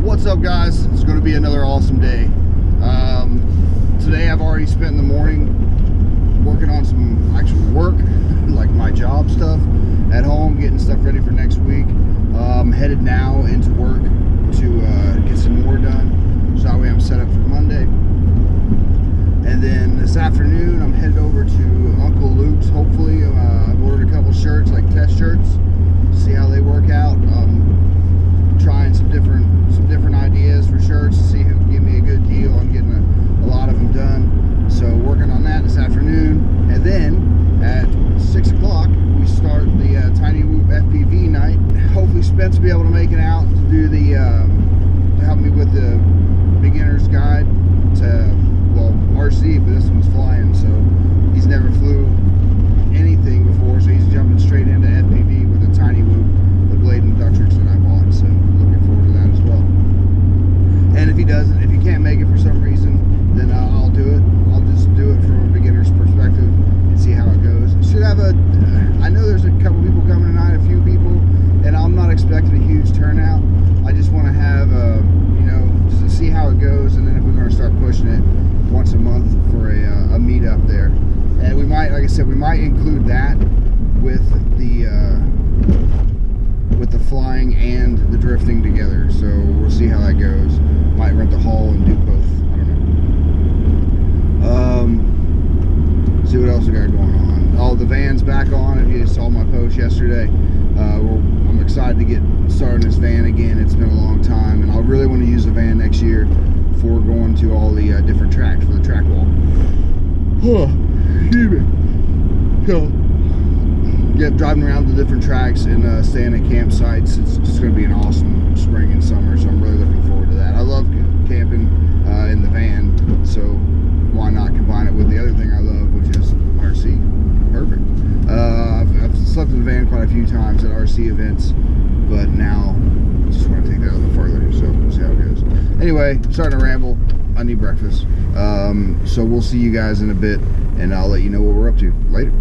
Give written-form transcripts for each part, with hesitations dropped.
What's up, guys? It's going to be another awesome day. Today I've already spent the morning working on some actual work, like my job stuff at home, getting stuff ready for next week. I'm headed now into work to get some more done, so that way I'm set up for Monday. And then this afternoon I'm headed over to Uncle Luke's. Hopefully, I've ordered a couple shirts, like test shirts, to see how they work out. Trying some different ideas for shirts to see who can give me a good deal on getting a lot of them done. So working on that this afternoon, and then at 6 o'clock we start the Tiny Whoop FPV night. Hopefully Spence will be able to make it out to do the to help me with the beginner's guide to, well, RC, but this one's flying, so he's never flew anything before, so he's jumping straight into FPV with the Tiny Whoop, the blade inductrix that I bought. So looking forward to that as well. And if he can't make it for some reason, then I'll do it. I'll just do it from a beginner's perspective and see how it goes. Should have I know there's a couple people coming tonight, a few people, and I'm not expecting a huge turnout. I just want to have, just to see how it goes, and then if we're going to start pushing it once a month for a meetup there. And we might, like I said, we might include that with the flying and the drifting together. So we'll see how that goes. Might rent the hall and do both. I don't know. See what else we got going on. Oh, the van's back on. If you saw my post yesterday, I'm excited to get started in this van again. It's been a long time, and I really want to use the van next year for going to all the different tracks for the track wall. Driving around the different tracks and staying at campsites. It's just going to be an awesome spring and summer, so I'm really looking forward to that. I love camping in the van, so why not combine it with the other thing I love, which is RC. Perfect. I've slept in the van quite a few times at RC events, but now I just want to take that a little further, so we'll see how it goes. Anyway, starting to ramble. I need breakfast. So we'll see you guys in a bit, and I'll let you know what we're up to later.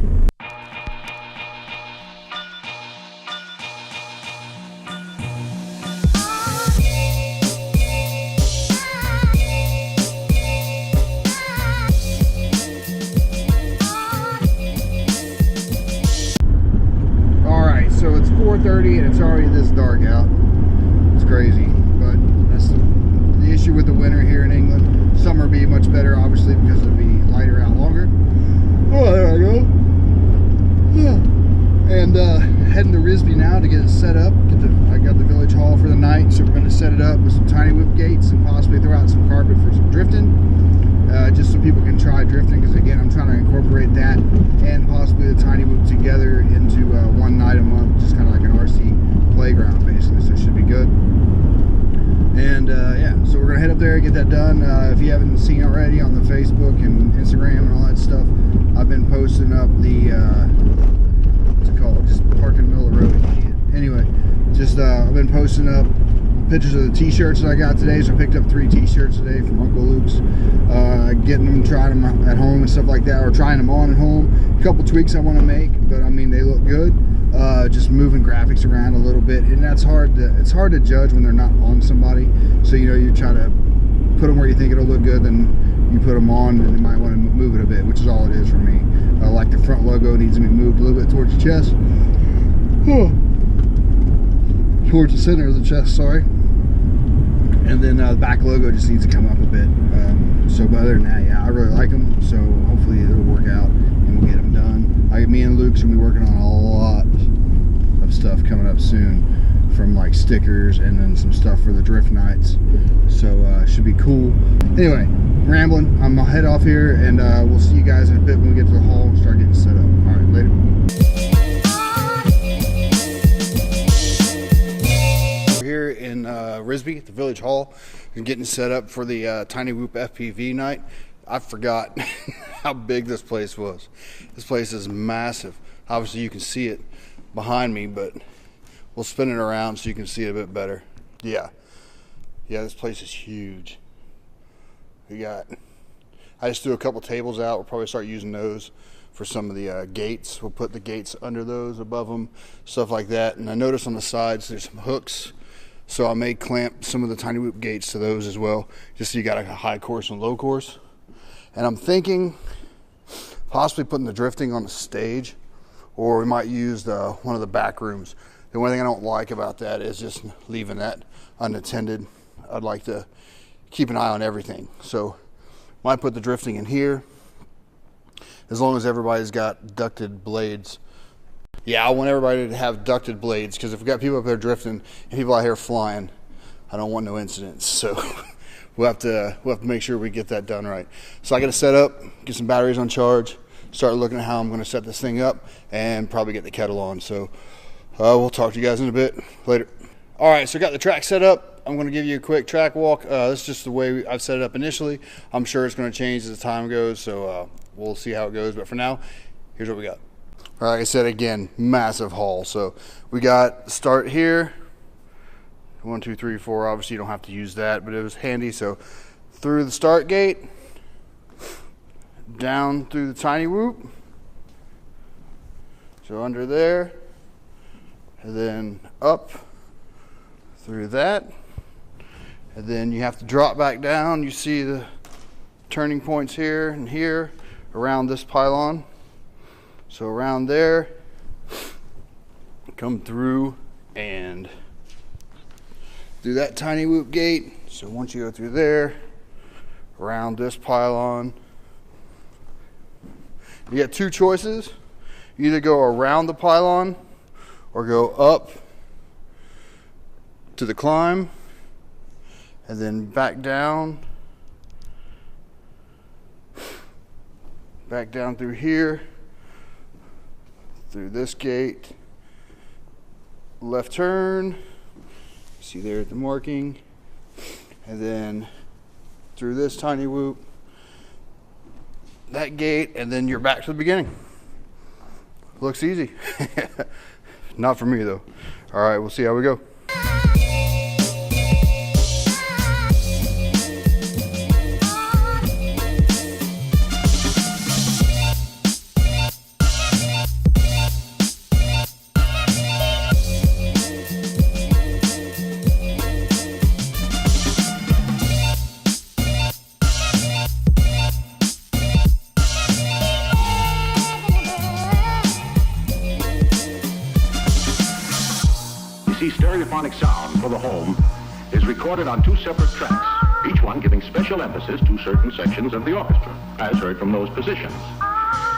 So it's 4:30 and it's already this dark out. It's crazy, but that's the issue with the winter here in England. Summer will be much better, obviously, because it'll be lighter out longer. Oh, there I go. Yeah. And heading to Risby now to get it set up. I got the village hall for the night, so we're going to set it up with some Tiny Whoop gates and possibly throw out some carpet for some drifting. Just so people can try drifting, because again, I'm trying to incorporate that and possibly the Tiny Whoop together into one night a month, just kind of like an RC playground basically, so it should be good. And yeah, so we're gonna head up there and get that done. If you haven't seen already on the Facebook and Instagram and all that stuff, I've been posting up the what's it called, just parking in the middle of the road. Anyway, just I've been posting up pictures of the t-shirts that I got today. So I picked up 3 t-shirts today from Uncle Luke's, getting them, trying them at home and stuff like that, or trying them on at home. A couple tweaks I want to make, but I mean, they look good. Just moving graphics around a little bit, and that's it's hard to judge when they're not on somebody. So you try to put them where you think it'll look good, then you put them on, and you might want to move it a bit, which is all it is for me. Like the front logo needs to be moved a little bit towards the chest. Towards the center of the chest, sorry. And then the back logo just needs to come up a bit. But other than that, yeah, I really like them. So hopefully it'll work out and we'll get them done. Me and Luke should be working on a lot of stuff coming up soon, from like stickers and then some stuff for the drift nights. So should be cool. Anyway, rambling. I'm gonna head off here, and we'll see you guys in a bit when we get to the hall and start getting set up. All right, later. Here in Risby, the village hall, and getting set up for the Tiny Whoop FPV night. I forgot how big this place was. This place is massive. Obviously you can see it behind me, but we'll spin it around so you can see it a bit better. Yeah, this place is huge. I just threw a couple tables out. We'll probably start using those for some of the gates. We'll put the gates under those, above them, stuff like that. And I noticed on the sides there's some hooks So I may clamp some of the tiny whoop gates to those as well, just so you got a high course and low course. And I'm thinking possibly putting the drifting on the stage, or we might use one of the back rooms. The only thing I don't like about that is just leaving that unattended. I'd like to keep an eye on everything. So might put the drifting in here, as long as everybody's got ducted blades. Yeah, I want everybody to have ducted blades, because if we've got people up there drifting and people out here flying, I don't want no incidents. So we'll have to make sure we get that done right. So I got to set up, get some batteries on charge, start looking at how I'm going to set this thing up, and probably get the kettle on. So we'll talk to you guys in a bit later. All right, so got the track set up. I'm going to give you a quick track walk. This is just the way I've set it up initially. I'm sure it's going to change as the time goes, so we'll see how it goes. But for now, here's what we got. All right, like I said, again, massive haul. So we got start here. 1, 2, 3, 4. Obviously, you don't have to use that, but it was handy. So through the start gate, down through the tiny whoop. So under there, and then up through that. And then you have to drop back down. You see the turning points here and here around this pylon. So around there, come through and do that tiny whoop gate. So once you go through there, around this pylon, you get two choices. You either go around the pylon or go up to the climb and then back down through here, through this gate, left turn, see there at the marking, and then through this tiny whoop, that gate, and then you're back to the beginning. Looks easy. Not for me though. All right, we'll see how we go. Stereophonic sound for the home is recorded on 2 separate tracks, each one giving special emphasis to certain sections of the orchestra, as heard from those positions.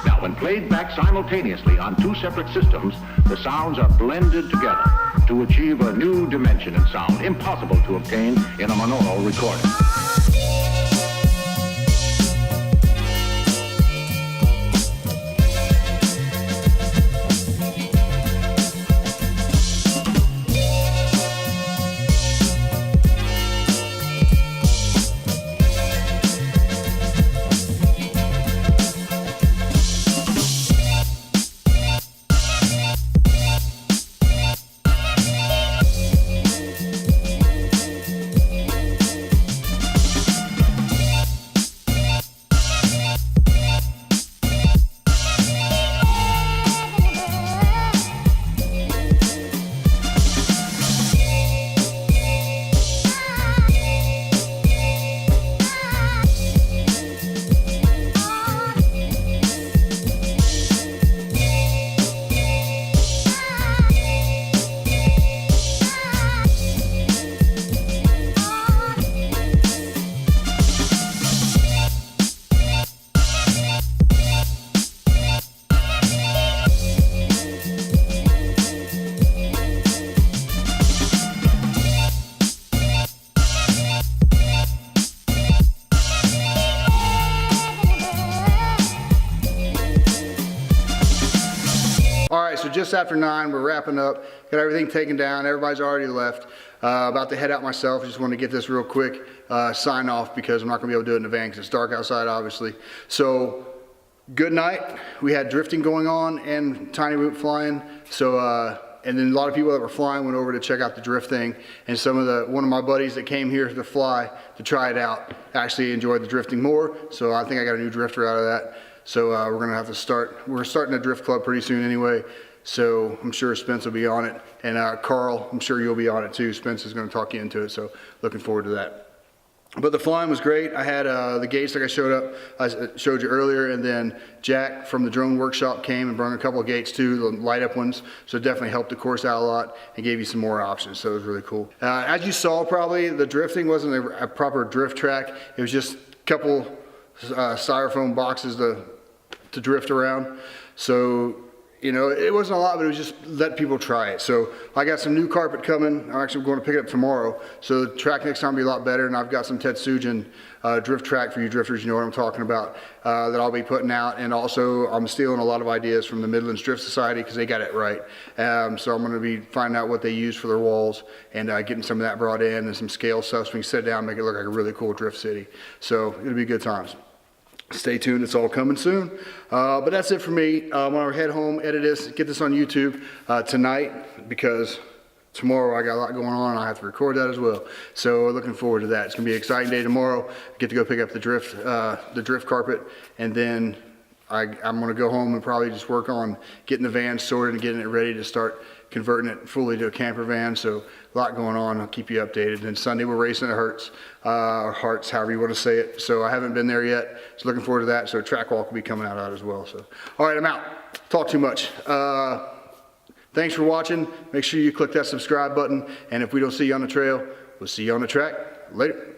Now, when played back simultaneously on 2 separate systems, the sounds are blended together to achieve a new dimension in sound, impossible to obtain in a monaural recording. So just after 9, we're wrapping up, got everything taken down, everybody's already left. About to head out myself, just want to get this real quick, sign off, because I'm not going to be able to do it in the van because it's dark outside, obviously. So, good night. We had drifting going on and tiny whoop flying. So, and then a lot of people that were flying went over to check out the drift thing. And one of my buddies that came here to fly to try it out actually enjoyed the drifting more. So I think I got a new drifter out of that. So we're gonna have to start. We're starting a drift club pretty soon anyway. So I'm sure Spence will be on it. And Carl, I'm sure you'll be on it too. Spence is going to talk you into it. So looking forward to that. But the flying was great. I had the gates like I showed you earlier, and then Jack from the drone workshop came and brought a couple of gates too, the light up ones. So it definitely helped the course out a lot and gave you some more options. So it was really cool. As you saw, probably the drifting wasn't a proper drift track. It was just a couple styrofoam boxes to drift around. So, you know, it wasn't a lot, but it was just let people try it. So I got some new carpet coming. I'm actually going to pick it up tomorrow. So the track next time will be a lot better. And I've got some Tetsujin drift track for you drifters, you know what I'm talking about, that I'll be putting out. And also I'm stealing a lot of ideas from the Midlands Drift Society because they got it right. So I'm going to be finding out what they use for their walls and getting some of that brought in and some scale stuff so we can sit down and make it look like a really cool drift city. So it'll be good times. Stay tuned, it's all coming soon. But that's it for me. I'm gonna head home, edit this, get this on YouTube tonight because tomorrow I got a lot going on and I have to record that as well. So looking forward to that. It's gonna be an exciting day tomorrow. Get to go pick up the drift carpet, and then I'm gonna go home and probably just work on getting the van sorted and getting it ready to start converting it fully to a camper van. So a lot going on. I'll keep you updated. And Sunday we're racing at Hearts, however you want to say it. So I haven't been there yet. So looking forward to that. So track walk will be coming out as well. So all right, I'm out. Talk too much. Thanks for watching. Make sure you click that subscribe button. And if we don't see you on the trail, we'll see you on the track. Later.